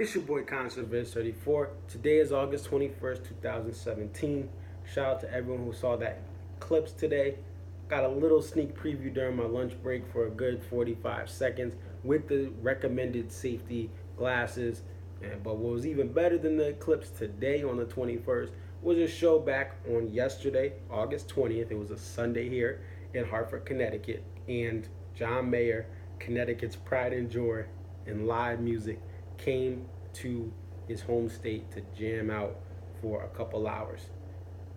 It's your boy Conservist 34. Today is August 21st, 2017. Shout out to everyone who saw that clips today. Got a little sneak preview during my lunch break for a good 45 seconds with the recommended safety glasses. But what was even better than the clips today on the 21st was a show back on yesterday, August 20th. It was a Sunday here in Hartford, Connecticut. And John Mayer, Connecticut's pride and joy in live music, came to his home state to jam out for a couple hours.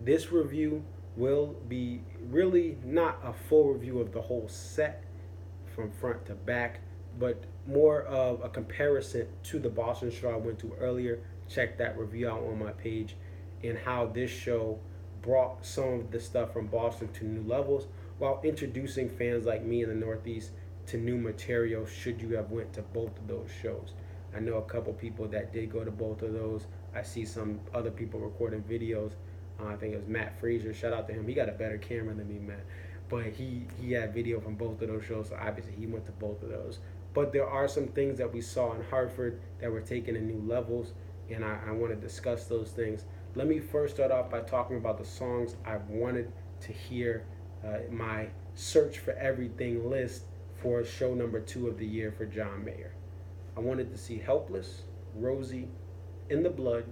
This review will be really not a full review of the whole set from front to back, but more of a comparison to the Boston show I went to earlier. Check that review out on my page, and how this show brought some of the stuff from Boston to new levels while introducing fans like me in the Northeast to new material should you have went to both of those shows. I know a couple people that did go to both of those. I see some other people recording videos. I think it was Matt Frazier. Shout out to him. He got a better camera than me, Matt. But he had video from both of those shows, so obviously he went to both of those. But there are some things that we saw in Hartford that were taken to new levels, and I want to discuss those things. Let me first start off by talking about the songs I wanted to hear. My search for everything list for show number 2 of the year for John Mayer. I wanted to see Helpless, Rosie, In the Blood,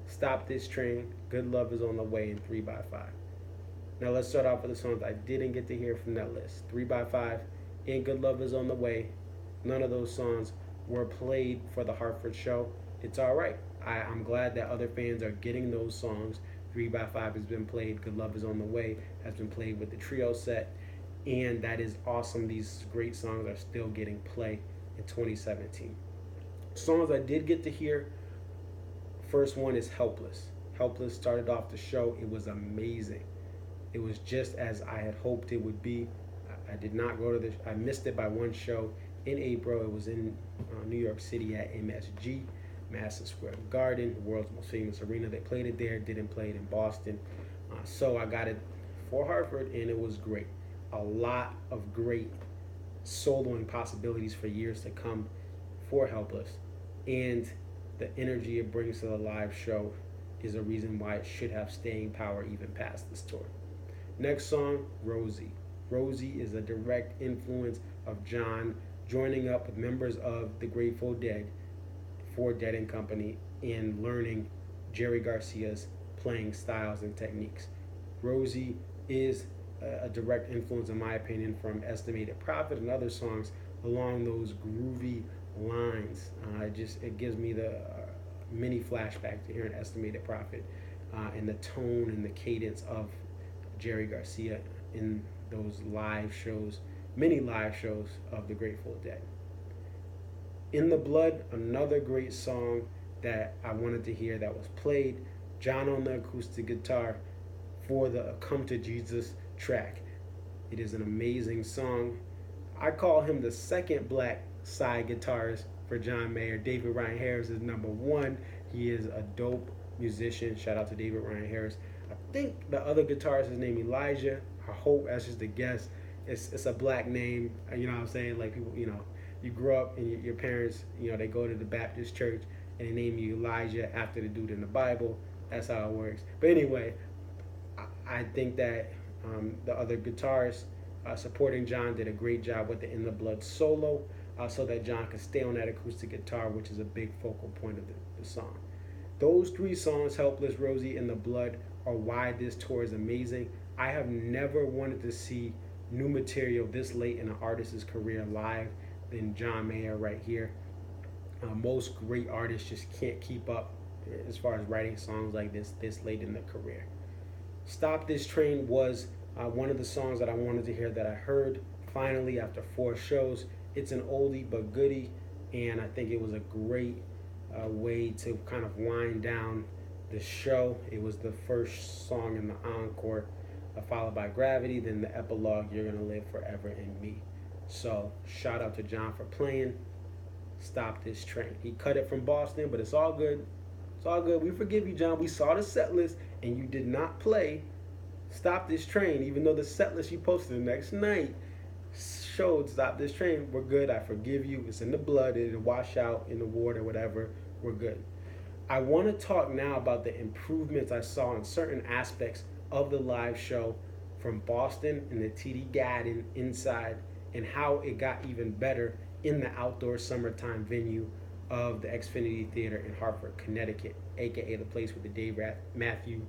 Stop This Train, Good Love Is on the Way, and 3x5. Now let's start off with the songs I didn't get to hear from that list. 3x5 and Good Love Is on the Way. None of those songs were played for the Hartford show. It's all right. I'm glad that other fans are getting those songs. 3x5 has been played. Good Love Is on the Way has been played with the trio set. And that is awesome. These great songs are still getting play in 2017. Songs I did get to hear, first one is Helpless. Helpless started off the show. It was amazing. It was just as I had hoped it would be. I did not go to this. I missed it by one show in April. It was in New York City at MSG, Madison Square Garden, the world's most famous arena. They played it there, didn't play it in Boston. So I got it for Hartford, and it was great. A lot of great soloing possibilities for years to come for Helpless, and the energy it brings to the live show is a reason why it should have staying power even past this tour. Next song, Rosie. Rosie is a direct influence of John joining up with members of the Grateful Dead for Dead and Company and learning Jerry Garcia's playing styles and techniques. Rosie is a direct influence, in my opinion, from Estimated Prophet and other songs along those groovy lines. It gives me the mini flashback to hearing Estimated Prophet and the tone and the cadence of Jerry Garcia in those live shows, many live shows of the Grateful Dead. In the Blood, another great song that I wanted to hear that was played. John on the acoustic guitar for the Come to Jesus track. It is an amazing song. I call him the second black side guitarist for John Mayer. David Ryan Harris is number 1. He is a dope musician. Shout out to David Ryan Harris. I think the other guitarist is named Elijah. I hope that's just a guess. It's a black name. You know what I'm saying? Like people, you grew up and your parents, they go to the Baptist church and they name you Elijah after the dude in the Bible. That's how it works. But anyway, I think that the other guitarists supporting John did a great job with the In the Blood solo, so that John could stay on that acoustic guitar, which is a big focal point of the song. Those 3 songs, Helpless, Rosie, In the Blood, are why this tour is amazing. I have never wanted to see new material this late in an artist's career live than John Mayer right here. Most great artists just can't keep up as far as writing songs like this late in their career. Stop This Train was one of the songs that I wanted to hear that I heard finally after 4 shows. It's an oldie but goodie, and I think it was a great way to kind of wind down the show. It was the first song in the encore, followed by Gravity, then the epilogue, You're Gonna Live Forever in Me. So shout out to John for playing Stop This Train. He cut it from Boston, but it's all good. It's all good. We forgive you, John. We saw the set list, and you did not play Stop This Train, even though the set list you posted the next night show, Stop This Train, we're good. I forgive you. It's in the blood. It'll wash out in the water, whatever. We're good. I want to talk now about the improvements I saw in certain aspects of the live show from Boston and the TD Garden inside, and how it got even better in the outdoor summertime venue of the Xfinity Theater in Hartford, Connecticut, aka the place where the Dave Matthews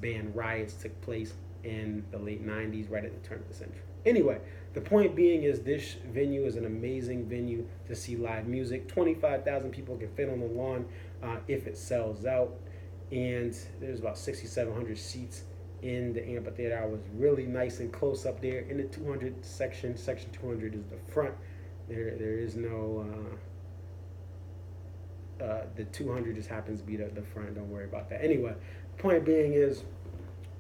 Band riots took place in the late 90s, right at the turn of the century. Anyway, the point being is this venue is an amazing venue to see live music. 25,000 people can fit on the lawn if it sells out. And there's about 6,700 seats in the amphitheater. I was really nice and close up there in the 200 section. Section 200 is the front. There is no... the 200 just happens to be the front. Don't worry about that. Anyway, point being is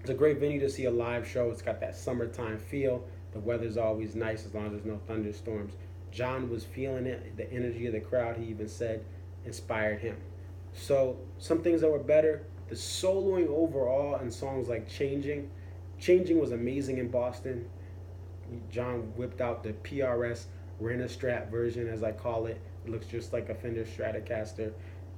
it's a great venue to see a live show. It's got that summertime feel. The weather's always nice as long as there's no thunderstorms. John was feeling it. The energy of the crowd, he even said, inspired him. So some things that were better. The soloing overall in songs like Changing. Changing was amazing in Boston. John whipped out the PRS Rent-A-Strat version, as I call it. It looks just like a Fender Stratocaster.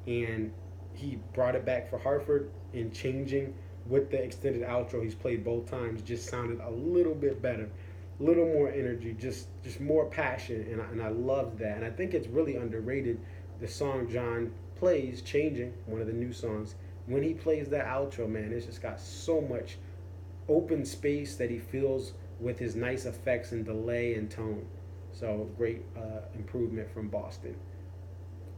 And he brought it back for Hartford in Changing with the extended outro. He's played both times, just sounded a little bit better. A little more energy, just more passion, and I loved that. And I think it's really underrated, the song John plays, Changing, one of the new songs. When he plays that outro, man, it's just got so much open space that he fills with his nice effects and delay and tone. So great improvement from Boston.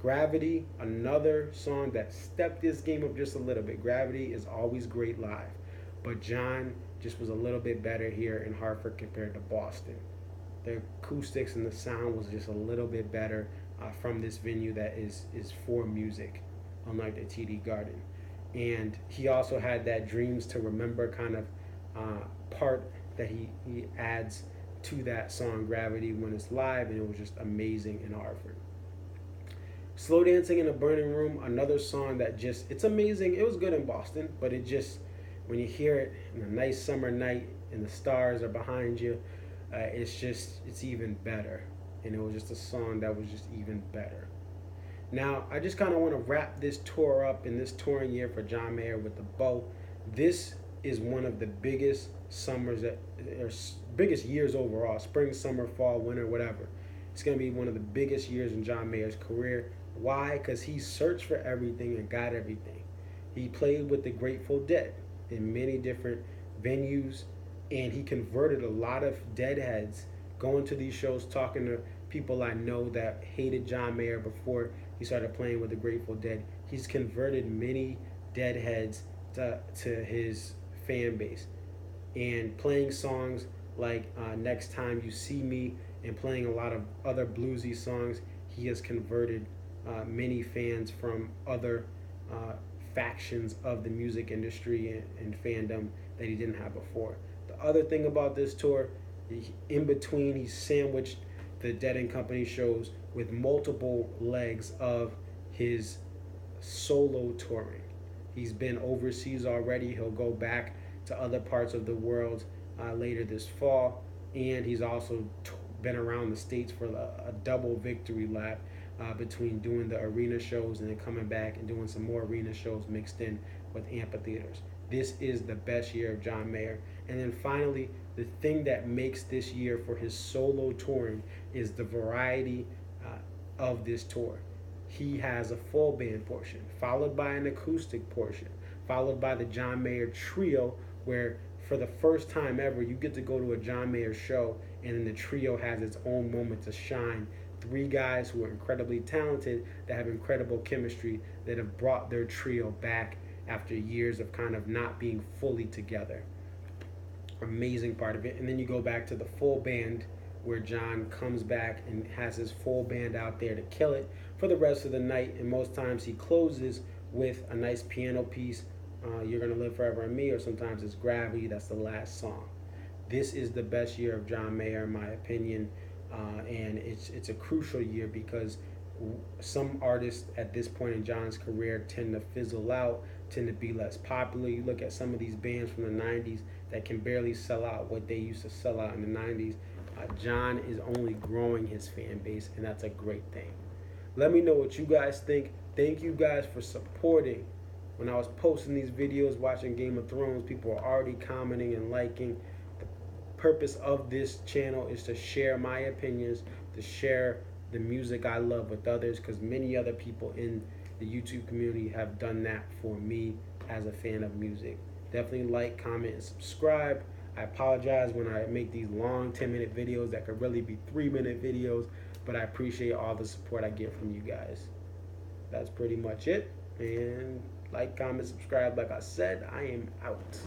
Gravity, another song that stepped this game up just a little bit. Gravity is always great live, but John just was a little bit better here in Hartford compared to Boston. The acoustics and the sound was just a little bit better from this venue that is for music, unlike the TD Garden. And he also had that Dreams to Remember kind of part that he adds to that song Gravity when it's live, and it was just amazing in Hartford. Slow Dancing in a Burning Room, another song that just, it's amazing. It was good in Boston, but it just, when you hear it in a nice summer night and the stars are behind you, it's even better. And it was just a song that was just even better. Now, I just kind of want to wrap this tour up in this touring year for John Mayer with the bow. This is one of the biggest summers, biggest years overall, spring, summer, fall, winter, whatever. It's going to be one of the biggest years in John Mayer's career. Why? Because he searched for everything and got everything. He played with the Grateful Dead in many different venues, and he converted a lot of deadheads going to these shows, talking to people I know that hated John Mayer before he started playing with the Grateful Dead. He's converted many deadheads to his fan base, and playing songs like Next Time You See Me and playing a lot of other bluesy songs. He has converted many fans from other factions of the music industry and fandom that he didn't have before. The other thing about this tour, in between, he sandwiched the Dead and Company shows with multiple legs of his solo touring. He's been overseas already. He'll go back to other parts of the world later this fall, and he's also been around the States for a double victory lap between doing the arena shows and then coming back and doing some more arena shows mixed in with amphitheaters. This is the best year of John Mayer. And then finally, the thing that makes this year for his solo touring is the variety of this tour. He has a full band portion, followed by an acoustic portion, followed by the John Mayer trio, where for the first time ever, you get to go to a John Mayer show, and then the trio has its own moment to shine. Three guys who are incredibly talented, that have incredible chemistry, that have brought their trio back after years of kind of not being fully together. Amazing part of it. And then you go back to the full band, where John comes back and has his full band out there to kill it for the rest of the night. And most times he closes with a nice piano piece, You're Gonna Live Forever in Me, or sometimes it's Gravity. That's the last song. This is the best year of John Mayer, in my opinion, and it's a crucial year because some artists at this point in John's career tend to fizzle out, tend to be less popular. You look at some of these bands from the 90s that can barely sell out what they used to sell out in the 90s. John is only growing his fan base, and that's a great thing. Let me know what you guys think. Thank you guys for supporting. When I was posting these videos, watching Game of Thrones, people are already commenting and liking. The purpose of this channel is to share my opinions, to share the music I love with others, because many other people in the YouTube community have done that for me as a fan of music. Definitely like, comment, and subscribe. I apologize when I make these long 10-minute videos that could really be 3-minute videos, but I appreciate all the support I get from you guys. That's pretty much it. And like, comment, subscribe. Like I said, I am out.